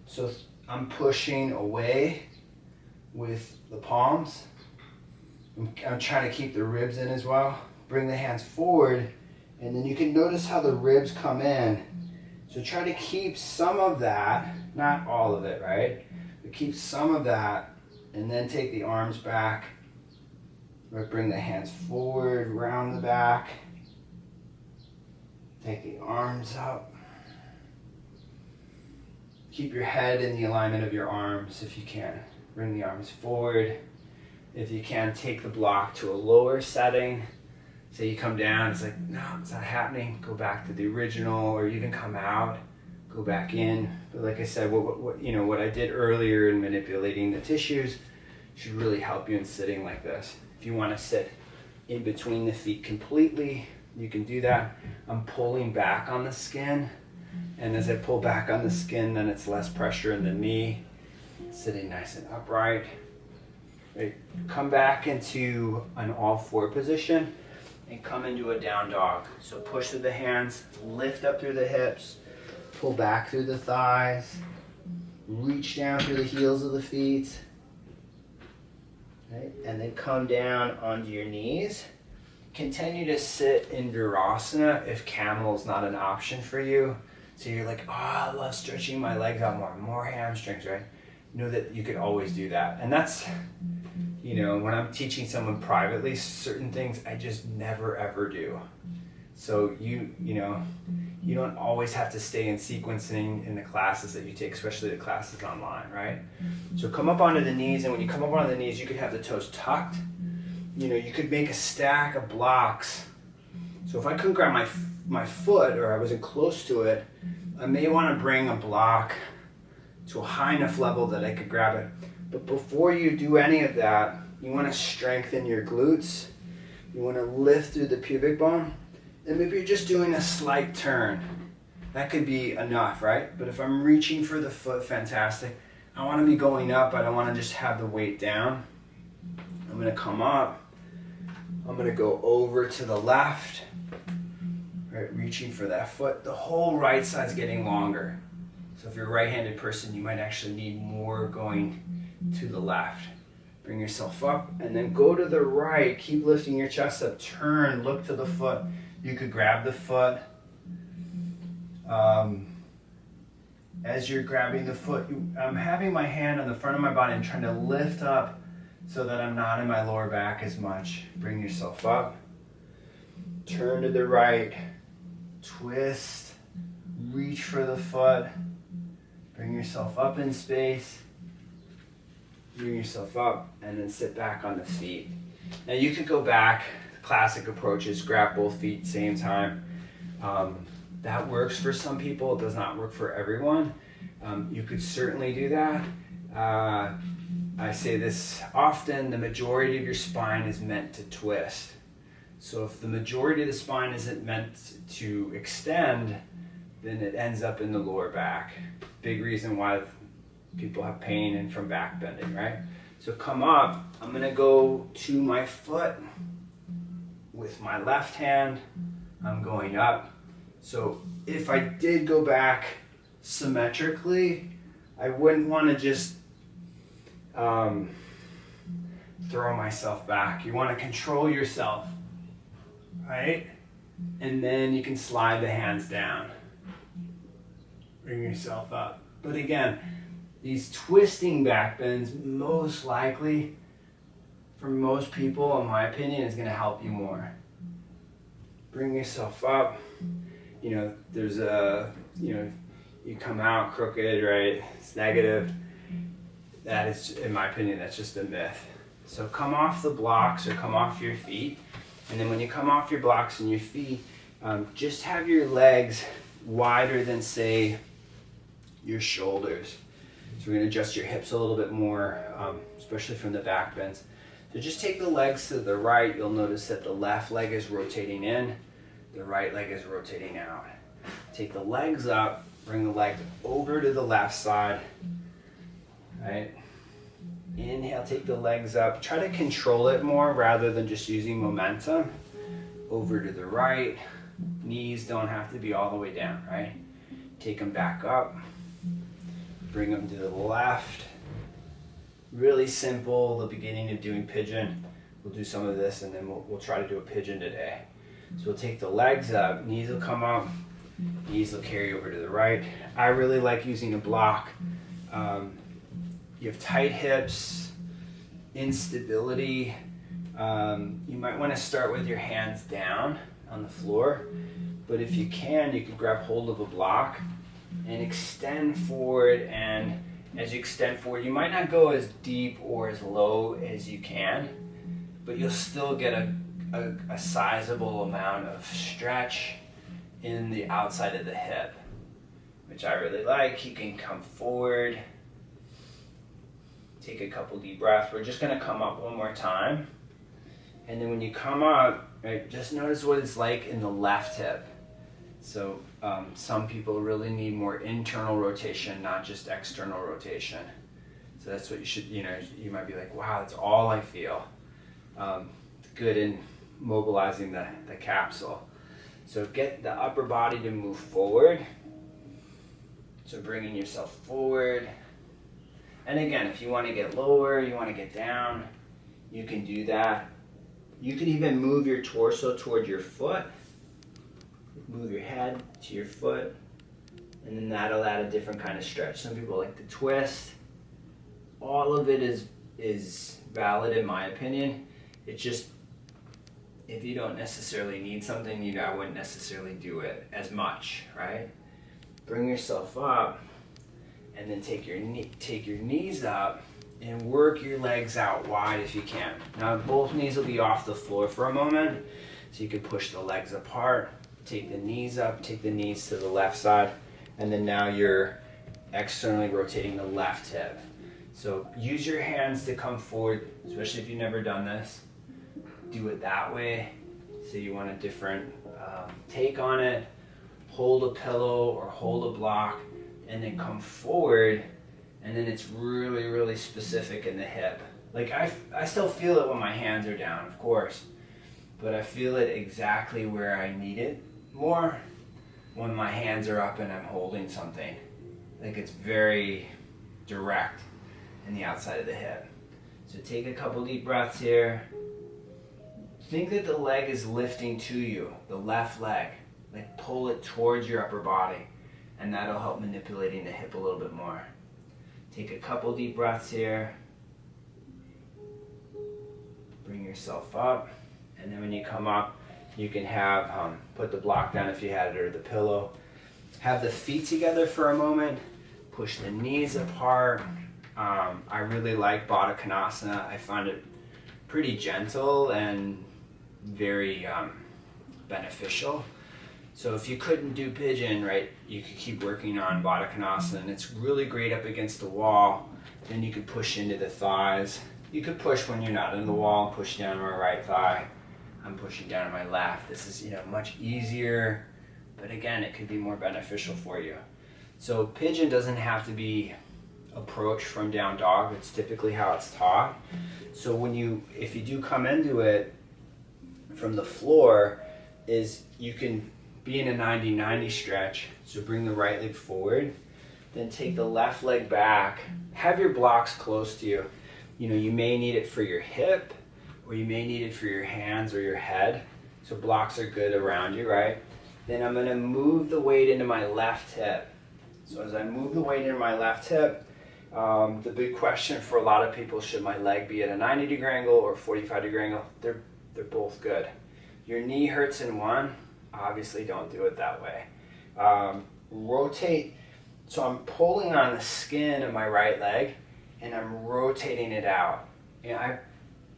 So I'm pushing away with the palms. I'm trying to keep the ribs in as well. Bring the hands forward, and then you can notice how the ribs come in. So try to keep some of that, not all of it, right? But keep some of that, and then take the arms back. Bring the hands forward, round the back. Take the arms up. Keep your head in the alignment of your arms if you can. Bring the arms forward. If you can, take the block to a lower setting. Say you come down, it's like, no, it's not happening. Go back to the original, or even come out, go back in. But like I said, what I did earlier in manipulating the tissues should really help you in sitting like this. If you want to sit in between the feet completely, you can do that. I'm pulling back on the skin, and as I pull back on the skin, then it's less pressure in the knee. Sitting nice and upright. Right. Come back into an all-four position and come into a down dog. So push through the hands, lift up through the hips, pull back through the thighs, Reach down through the heels of the feet. Right? And then come down onto your knees. Continue to sit in Virasana if camel is not an option for you. So you're like, oh, I love stretching my legs out more hamstrings, right? Know that you could always do that. And that's, when I'm teaching someone privately, certain things I just never ever do. So you don't always have to stay in sequencing in the classes that you take, especially the classes online, right? So come up onto the knees, and when you come up onto the knees, you could have the toes tucked. You could make a stack of blocks. So if I couldn't grab my foot, or I wasn't close to it, I may want to bring a block to a high enough level that I could grab it. But before you do any of that, you want to strengthen your glutes. You want to lift through the pubic bone. And maybe you're just doing a slight turn. That could be enough, right? But if I'm reaching for the foot, fantastic. I want to be going up. I don't want to just have the weight down. I'm going to come up. I'm going to go over to the left. Right, reaching for that foot. The whole right side's getting longer. So if you're a right-handed person, you might actually need more going to the left. Bring yourself up and then go to the right. Keep lifting your chest up. Turn, look to the foot. You could grab the foot. As you're grabbing the foot, I'm having my hand on the front of my body and trying to lift up so that I'm not in my lower back as much. Bring yourself up. Turn to the right. Twist. Reach for the foot. Bring yourself up in space. Bring yourself up and then sit back on the feet. Now you could go back. Classic approaches, grab both feet same time. That works for some people. It does not work for everyone. You could certainly do that. I say this often, the majority of your spine is meant to twist. So if the majority of the spine isn't meant to extend, then it ends up in the lower back. Big reason why people have pain and from back bending, right? So come up. I'm going to go to my foot. With my left hand, I'm going up. So if I did go back symmetrically, I wouldn't want to just throw myself back. You want to control yourself, right? And then you can slide the hands down. Bring yourself up. But again, these twisting back bends most likely for most people, in my opinion, is going to help you more. Bring yourself up. There's you come out crooked, right? It's negative. That is, in my opinion, that's just a myth. So come off the blocks or come off your feet. And then when you come off your blocks and your feet, just have your legs wider than, say, your shoulders. So we're going to adjust your hips a little bit more, especially from the back bends. So just take the legs to the right. You'll notice that the left leg is rotating in, the right leg is rotating out. Take the legs up, bring the leg over to the left side, right? Inhale, take the legs up. Try to control it more rather than just using momentum. Over to the right. Knees don't have to be all the way down, right? Take them back up. Bring them to the left. Really simple, the beginning of doing pigeon. We'll do some of this and then we'll try to do a pigeon today. So we'll take the legs up, knees will come up, knees will carry over to the right. I really like using a block. You have tight hips, instability. You might want to start with your hands down on the floor, but if you can, you can grab hold of a block and extend forward, and as you extend forward, you might not go as deep or as low as you can, but you'll still get a sizable amount of stretch in the outside of the hip, which I really like. You can come forward, take a couple deep breaths. We're just going to come up one more time, and then when you come up, right, just notice what it's like in the left hip. So some people really need more internal rotation, not just external rotation. So that's what you should, you might be like, wow, that's all I feel. Good in mobilizing the capsule. So get the upper body to move forward. So bringing yourself forward, And again, if you want to get lower, you want to get down, you can do that. You could even move your torso toward your foot. Move your head to your foot, and then that'll add a different kind of stretch. Some people like to twist. All of it is valid in my opinion. It's just, if you don't necessarily need something, I wouldn't necessarily do it as much, right? Bring yourself up, and then take your knees up and work your legs out wide if you can. Now both knees will be off the floor for a moment, so you can push the legs apart. Take the knees up, take the knees to the left side, and then now you're externally rotating the left hip. So use your hands to come forward, especially if you've never done this. Do it that way. So you want a different take on it. Hold a pillow or hold a block, and then come forward, and then it's really, really specific in the hip. Like I still feel it when my hands are down, of course, but I feel it exactly where I need it more when my hands are up and I'm holding something. Like it's very direct in the outside of the hip. So take a couple deep breaths here. Think that the leg is lifting to you, the left leg. Like pull it towards your upper body, and that'll help manipulating the hip a little bit more. Take a couple deep breaths here. Bring yourself up, and then when you come up, you can have, put the block down if you had it, or the pillow. Have the feet together for a moment. Push the knees apart. I really like Baddha Konasana. I find it pretty gentle and very beneficial. So if you couldn't do pigeon, right, you could keep working on Baddha Konasana, and it's really great up against the wall. Then you could push into the thighs. You could push when you're not in the wall, push down my right thigh. I'm pushing down on my left. This is, much easier, but again, it could be more beneficial for you. So pigeon doesn't have to be approached from down dog. It's typically how it's taught. So if you do come into it from the floor, is you can be in a 90-90 stretch. So bring the right leg forward, then take the left leg back. Have your blocks close to you. You may need it for your hip, or you may need it for your hands or your head. So blocks are good around you, right? Then I'm gonna move the weight into my left hip. So as I move the weight into my left hip, the big question for a lot of people, should my leg be at a 90-degree angle or 45-degree angle? They're both good. Your knee hurts in one, obviously don't do it that way. Rotate, so I'm pulling on the skin of my right leg, and I'm rotating it out. I have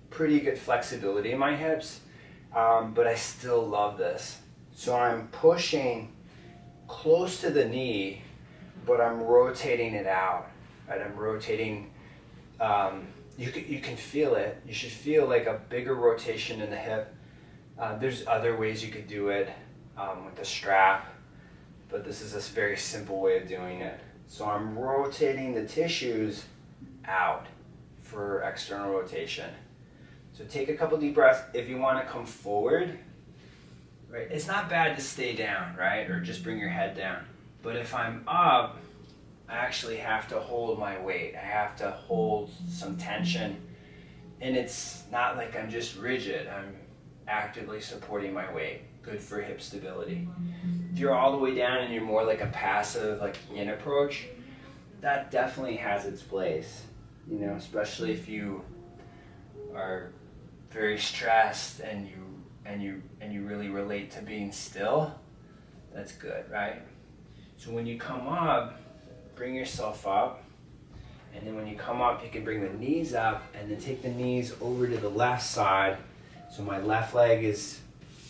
pretty good flexibility in my hips, but I still love this. So I'm pushing close to the knee, but I'm rotating it out. Right? I'm rotating. You can feel it. You should feel like a bigger rotation in the hip. There's other ways you could do it with a strap, but this is a very simple way of doing it. So I'm rotating the tissues out for external rotation. So take a couple deep breaths. If you want to come forward, right? It's not bad to stay down, right? Or just bring your head down. But if I'm up, I actually have to hold my weight. I have to hold some tension. And it's not like I'm just rigid. I'm actively supporting my weight. Good for hip stability. If you're all the way down and you're more like a passive, like yin approach, that definitely has its place. Especially if you are very stressed and you really relate to being still, that's good, right? So when you come up, bring yourself up, and then when you come up, you can bring the knees up and then take the knees over to the left side. So my left leg is,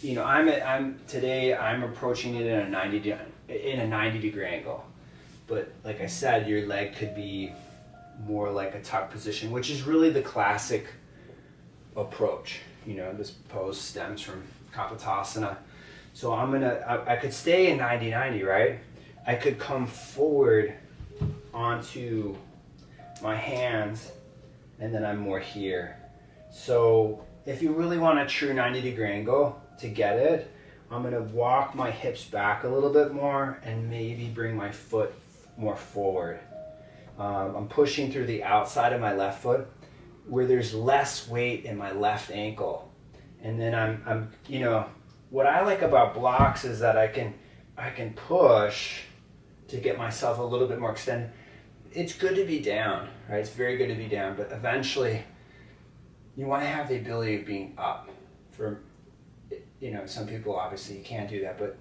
today I'm approaching it in a 90-degree angle. But like I said, your leg could be more like a tuck position, which is really the classic approach. This pose stems from Kapotasana. So I could stay in 90-90, right? I could come forward onto my hands, and then I'm more here. So if you really want a true 90-degree angle to get it, I'm gonna walk my hips back a little bit more and maybe bring my foot more forward. I'm pushing through the outside of my left foot where there's less weight in my left ankle. And then I'm what I like about blocks is that I can push to get myself a little bit more extended. It's good to be down, right? It's very good to be down, but eventually you want to have the ability of being up. For, some people obviously you can't do that, but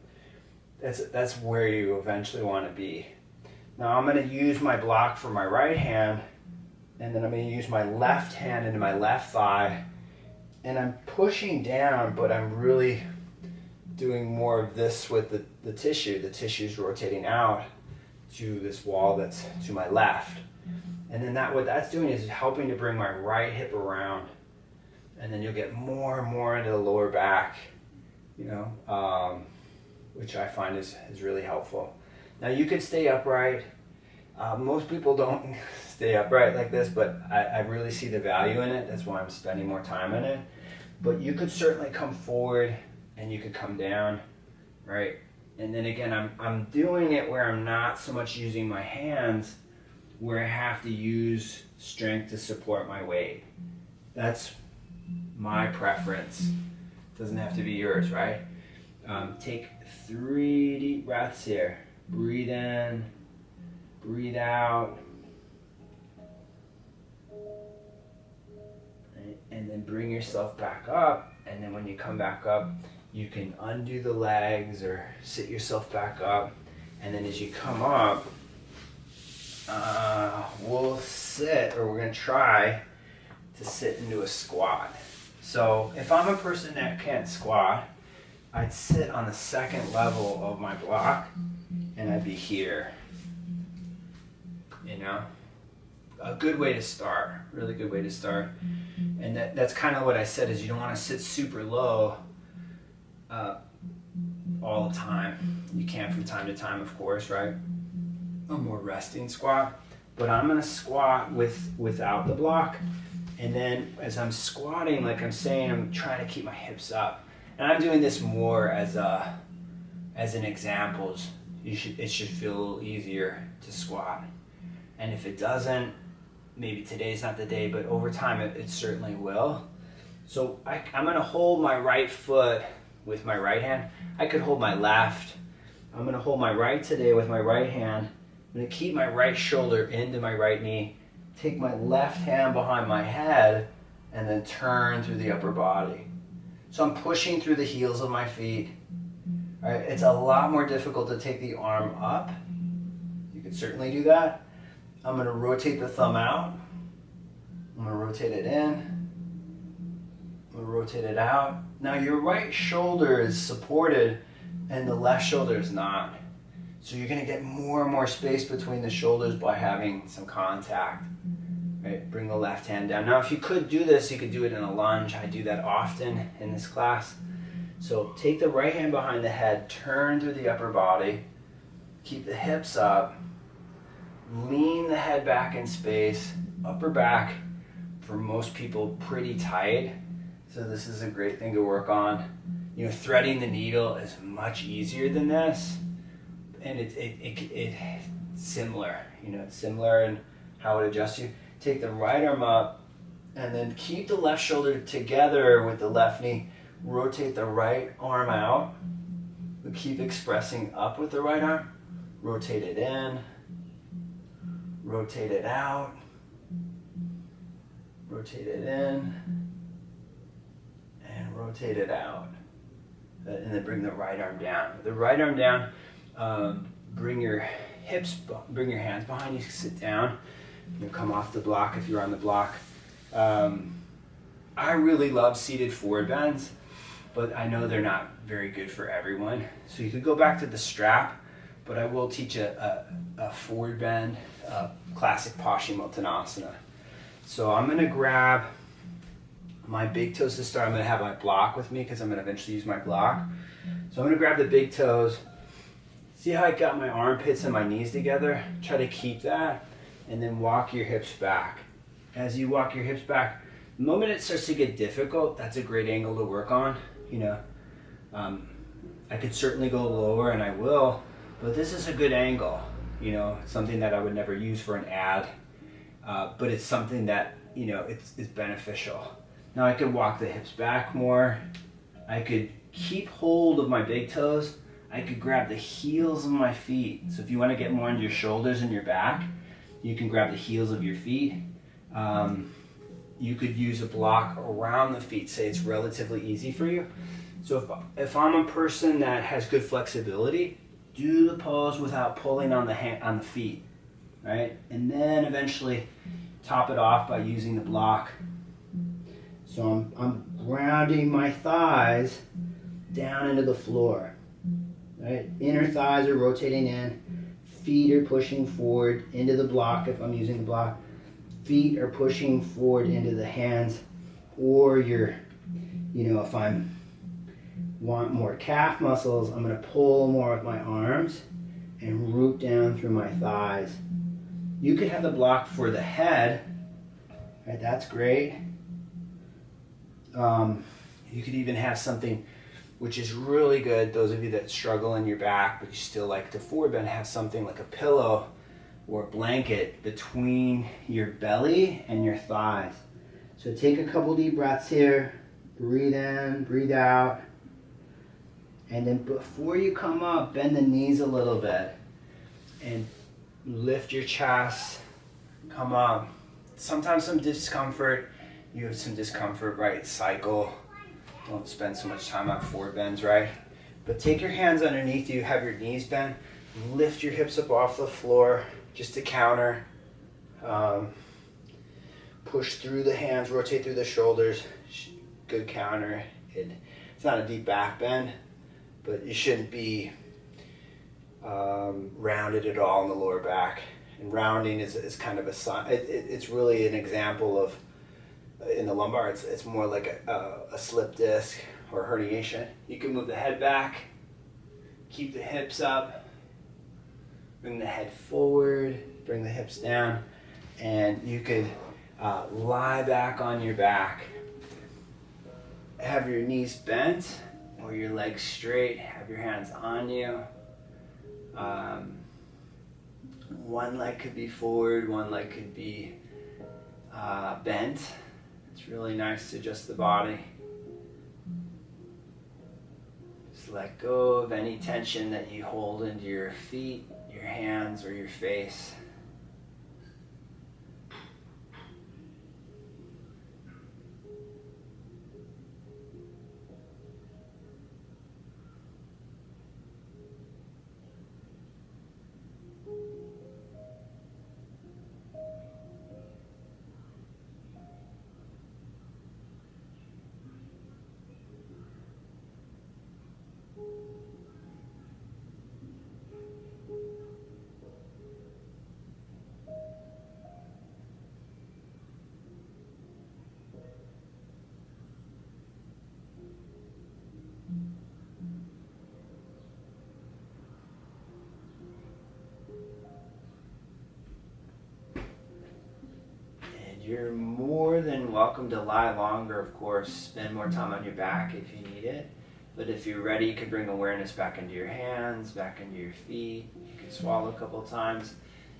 that's where you eventually want to be. Now I'm going to use my block for my right hand, and then I'm going to use my left hand into my left thigh, and I'm pushing down, but I'm really doing more of this with the tissue. The tissue's rotating out to this wall that's to my left. And then what that's doing is helping to bring my right hip around. And then you'll get more and more into the lower back, which I find is really helpful. Now you could stay upright. Most people don't stay upright like this, but I really see the value in it. That's why I'm spending more time in it. But you could certainly come forward and you could come down, right? And then again, I'm doing it where I'm not so much using my hands, where I have to use strength to support my weight. That's my preference. Doesn't have to be yours, right? Take 3 deep breaths here. Breathe in, breathe out. And then bring yourself back up. And then when you come back up, you can undo the legs or sit yourself back up. And then as you come up, we'll sit, or we're going to try to sit into a squat. So if I'm a person that can't squat, I'd sit on the second level of my block and I'd be here. A good way to start, really good way to start. And that's kind of what I said, is you don't want to sit super low all the time. You can from time to time, of course, right? A more resting squat. But I'm going to squat without the block. And then as I'm squatting, like I'm saying, I'm trying to keep my hips up. And I'm doing this more as an example. It should feel easier to squat. And if it doesn't, maybe today's not the day, but over time it certainly will. So I'm going to hold my right foot with my right hand. I could hold my left. I'm going to hold my right today with my right hand. I'm going to keep my right shoulder into my right knee. Take my left hand behind my head and then turn through the upper body. So I'm pushing through the heels of my feet. All right, it's a lot more difficult to take the arm up. You can certainly do that. I'm going to rotate the thumb out. I'm going to rotate it in. I'm going to rotate it out. Now your right shoulder is supported and the left shoulder is not. So you're going to get more and more space between the shoulders by having some contact. Right? Bring the left hand down. Now if you could do this, you could do it in a lunge. I do that often in this class. So take the right hand behind the head, turn through the upper body, keep the hips up, lean the head back in space, upper back, for most people pretty tight. So this is a great thing to work on. Threading the needle is much easier than this. And it's similar, it's similar in how it adjusts you. Take the right arm up and then keep the left shoulder together with the left knee. Rotate the right arm out. But keep expressing up with the right arm. Rotate it in. Rotate it out. Rotate it in. And rotate it out. And then bring the right arm down. The right arm down. Bring your hands behind you, sit down. Come off the block if you're on the block. I really love seated forward bends, but I know they're not very good for everyone. So you could go back to the strap, but I will teach a forward bend, classic Paschimottanasana. So I'm going to grab my big toes to start. I'm going to have my block with me because I'm going to eventually use my block. So I'm going to grab the big toes. See how I got my armpits and my knees together? Try to keep that, and then walk your hips back. As you walk your hips back, the moment it starts to get difficult, that's a great angle to work on. I could certainly go lower, and I will, but this is a good angle. You know, something that I would never use for an ad, but it's something that, you know, it's beneficial. Now I could walk the hips back more. I could keep hold of my big toes. I could grab the heels of my feet. So if you want to get more into your shoulders and your back, you can grab the heels of your feet. You could use a block around the feet. Say it's relatively easy for you. So if I'm a person that has good flexibility, do the pose without pulling on the feet, right? And then eventually top it off by using the block. So I'm grounding my thighs down into the floor, right? Inner thighs are rotating in, feet are pushing forward into the block if I'm using the block. Feet are pushing forward into the hands, or if I want more calf muscles, I'm going to pull more with my arms and root down through my thighs. You could have the block for the head, right? That's great. You could even have something which is really good, those of you that struggle in your back but you still like to forward bend, have something like a pillow or a blanket between your belly and your thighs. So take a couple deep breaths here, breathe in, breathe out, and then before you come up, bend the knees a little bit and lift your chest, come up. Sometimes some discomfort, you have some discomfort, right? Cycle, don't spend so much time on forward bends, right? But take your hands underneath you, have your knees bent, lift your hips up off the floor, just to counter. Push through the hands, rotate through the shoulders, good counter. It's not a deep back bend, but you shouldn't be rounded at all in the lower back. And rounding is kind of a sign. It's really an example of, in the lumbar, it's more like a slip disc or herniation. You can move the head back, keep the hips up, bring the head forward, bring the hips down, and you could lie back on your back. Have your knees bent or your legs straight, have your hands on you. One leg could be forward, one leg could be bent. It's really nice to adjust the body. Just let go of any tension that you hold into your feet, your hands, or your face. You're more than welcome to lie longer, of course. Spend more time on your back if you need it. But if you're ready, you can bring awareness back into your hands, back into your feet. You can swallow a couple times.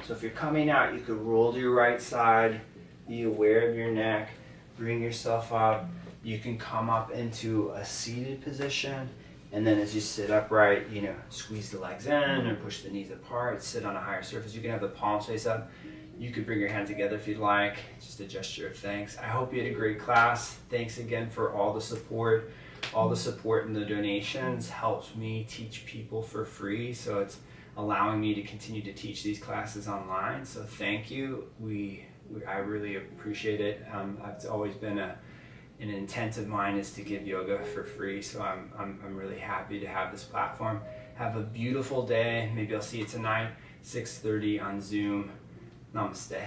So if you're coming out, you could roll to your right side, be aware of your neck, bring yourself up. You can come up into a seated position. And then as you sit upright, squeeze the legs in and push the knees apart, sit on a higher surface. You can have the palms face up. You could bring your hands together if you'd like, just a gesture of thanks. I hope you had a great class. Thanks again for all the support. All the support and the donations helps me teach people for free, so it's allowing me to continue to teach these classes online. So thank you. I really appreciate it. It's always been an intent of mine is to give yoga for free, so I'm really happy to have this platform. Have a beautiful day. Maybe I'll see you tonight, 6:30 on Zoom. Namaste.